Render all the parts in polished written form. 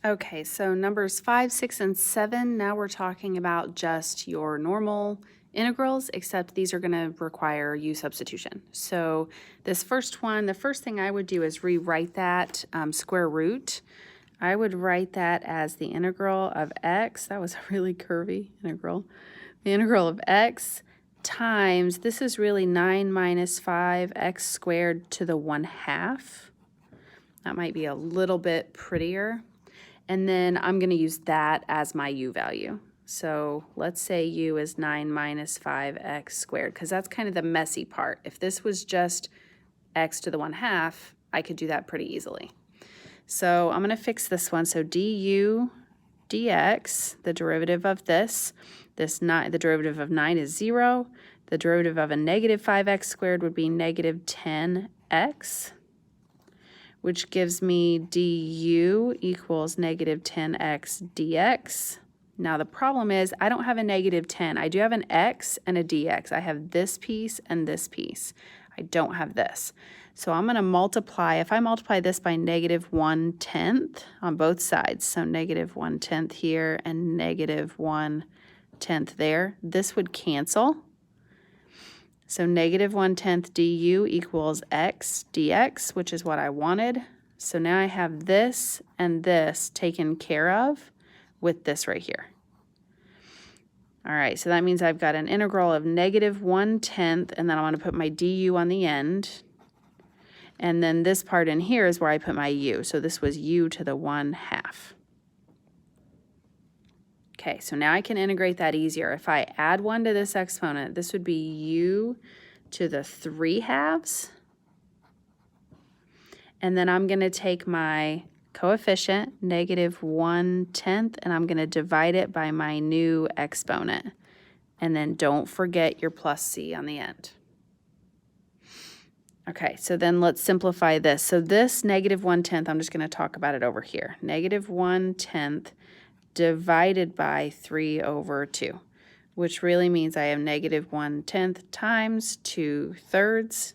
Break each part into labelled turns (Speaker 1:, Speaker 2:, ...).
Speaker 1: Okay, so numbers 5, 6, and 7, now we're talking about just your normal integrals, except these are going to require u substitution. So this first one, the first thing I would do is rewrite that square root. I would write that as the integral of x. That was a really curvy integral. The integral of x times, this is really 9 minus 5x squared to the 1/2. That might be a little bit prettier. And then I'm going to use that as my u value. So let's say u is 9 minus 5x squared, because that's kind of the messy part. If this was just x to the 1/2, I could do that pretty easily. So I'm going to fix this one. So du dx, the derivative of this, the derivative of 9 is 0. The derivative of a negative 5x squared would be negative 10x. Which gives me du equals negative 10x dx. Now the problem is I don't have a negative 10. I do have an x and a dx. I have this piece and this piece. I don't have this. So I'm going to multiply, if I multiply this by negative 1/10 on both sides, so negative 1/10 here and negative 1/10 there, this would cancel. So negative 1/10 du equals x dx, which is what I wanted. So now I have this and this taken care of with this right here. All right, so that means I've got an integral of negative 1/10, and then I want to put my du on the end. And then this part in here is where I put my u. So this was u to the 1/2. Okay, so now I can integrate that easier. If I add 1 to this exponent, this would be u to the 3/2. And then I'm going to take my coefficient, negative 1/10, and I'm going to divide it by my new exponent. And then don't forget your plus c on the end. Okay, so then let's simplify this. So this negative 1/10, I'm just going to talk about it over here. Negative 1/10 divided by 3/2, which really means I have negative 1/10 times 2/3.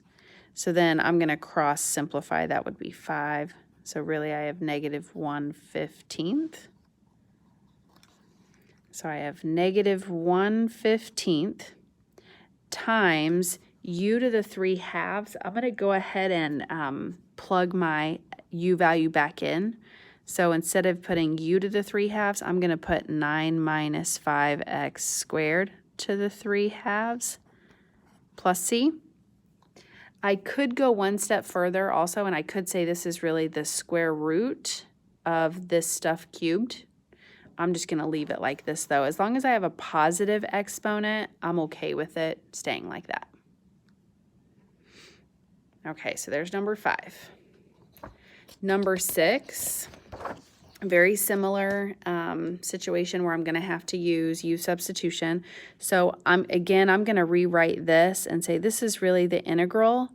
Speaker 1: So then I'm going to cross simplify. That would be 5. So really I have negative 1/15. So I have negative 1/15 times u to the 3/2. I'm going to go ahead and plug my u value back in. So instead of putting u to the 3/2, I'm going to put 9 minus 5x squared to the 3/2 plus c. I could go one step further also, and I could say this is really the square root of this stuff cubed. I'm just going to leave it like this, though. As long as I have a positive exponent, I'm okay with it staying like that. Okay, so there's number 5. Number 6, very similar situation where I'm going to have to use u substitution. So I'm going to rewrite this and say this is really the integral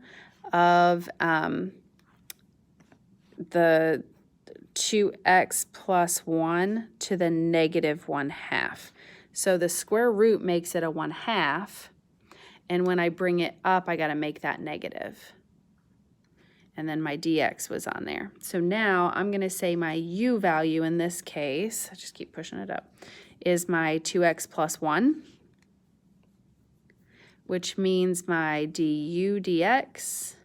Speaker 1: of the 2x plus 1 to the negative 1/2. So the square root makes it a 1/2, and when I bring it up, I got to make that negative. And then my dx was on there. So now I'm going to say my u value in this case, I just keep pushing it up, is my 2x plus 1, which means my du dx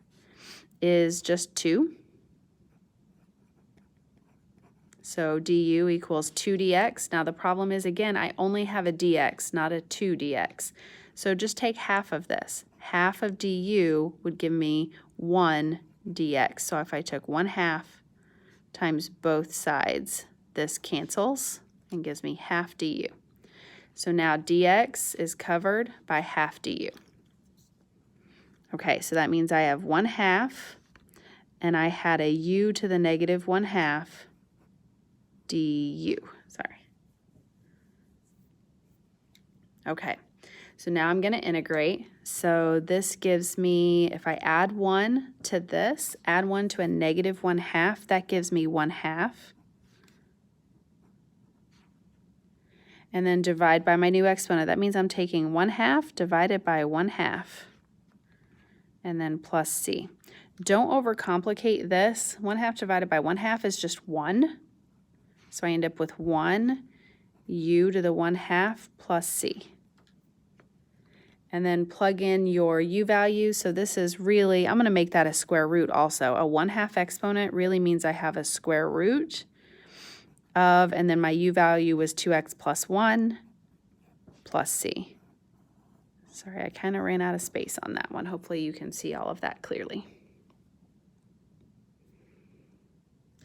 Speaker 1: is just 2. So du equals 2 dx. Now the problem is, again, I only have a dx, not a 2 dx. So just take half of this. Half of du would give me 1 dx. So if I took 1/2 times both sides, this cancels and gives me half du. So now dx is covered by half du. Okay, so that means I have 1/2, and I had a u to the negative 1/2 du. Sorry. Okay. So now I'm going to integrate. So this gives me, if I add 1 to this, add 1 to a negative 1/2, that gives me 1/2. And then divide by my new exponent. That means I'm taking 1/2 divided by 1/2. And then plus c. Don't overcomplicate this. 1/2 divided by 1/2 is just 1. So I end up with 1 u to the 1/2 plus c. And then plug in your u value. So this is really, I'm going to make that a square root also. A 1/2 exponent really means I have a square root of, and then my u value was 2x plus 1 plus c. Sorry, I kind of ran out of space on that one. Hopefully you can see all of that clearly.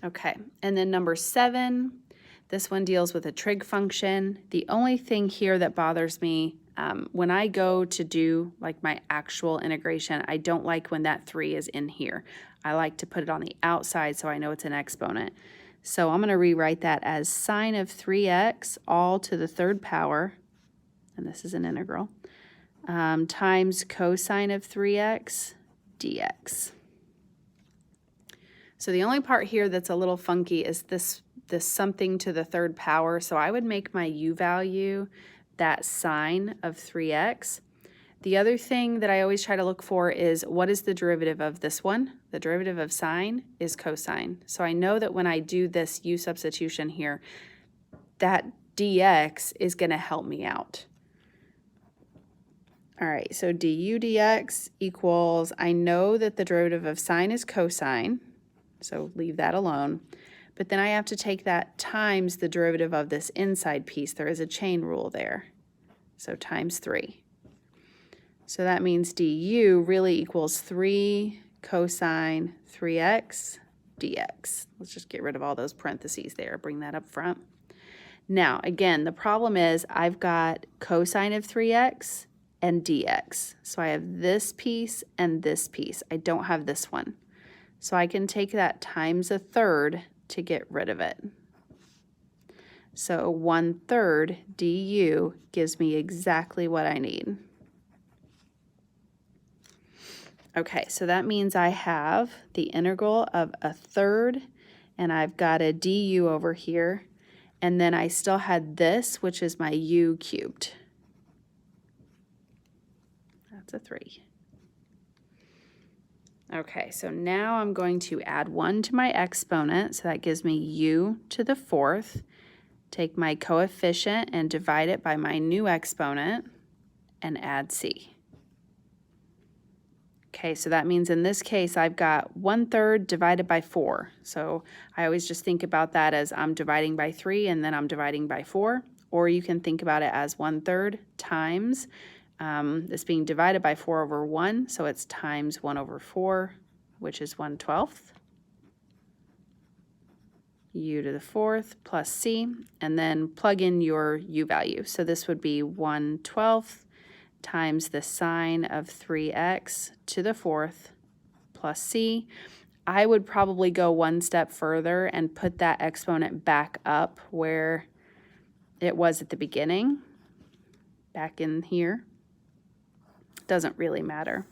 Speaker 1: Okay, and then number 7, this one deals with a trig function. The only thing here that bothers me when I go to do like my actual integration, I don't like when that 3 is in here. I like to put it on the outside so I know it's an exponent. So I'm going to rewrite that as sine of 3x all to the 3rd power, and this is an integral, times cosine of 3x dx. So the only part here that's a little funky is this something to the 3rd power. So I would make my u value that sine of 3x. The other thing that I always try to look for is what is the derivative of this one? The derivative of sine is cosine. So I know that when I do this u substitution here, that dx is going to help me out. All right, so du dx equals, I know that the derivative of sine is cosine, so leave that alone. But then I have to take that times the derivative of this inside piece. There is a chain rule there. So times 3. So that means du really equals 3 cosine 3x dx. Let's just get rid of all those parentheses there. Bring that up front. Now, again, the problem is I've got cosine of 3x and dx. So I have this piece and this piece. I don't have this one. So I can take that times 1/3 to get rid of it. So 1/3 du gives me exactly what I need. Okay, so that means I have the integral of 1/3, and I've got a du over here, and then I still had this, which is my u cubed. That's a 3. Okay, so now I'm going to add 1 to my exponent, so that gives me u to the 4th. Take my coefficient and divide it by my new exponent and add c. Okay, so that means in this case I've got 1/3 divided by 4. So I always just think about that as I'm dividing by 3 and then I'm dividing by 4. Or you can think about it as 1/3 times this being divided by 4 over 1, so it's times 1 over 4, which is 1/12. U to the 4th plus c, and then plug in your u value. So this would be 1/12 times the sine of 3x to the 4th plus c. I would probably go one step further and put that exponent back up where it was at the beginning, back in here. Doesn't really matter.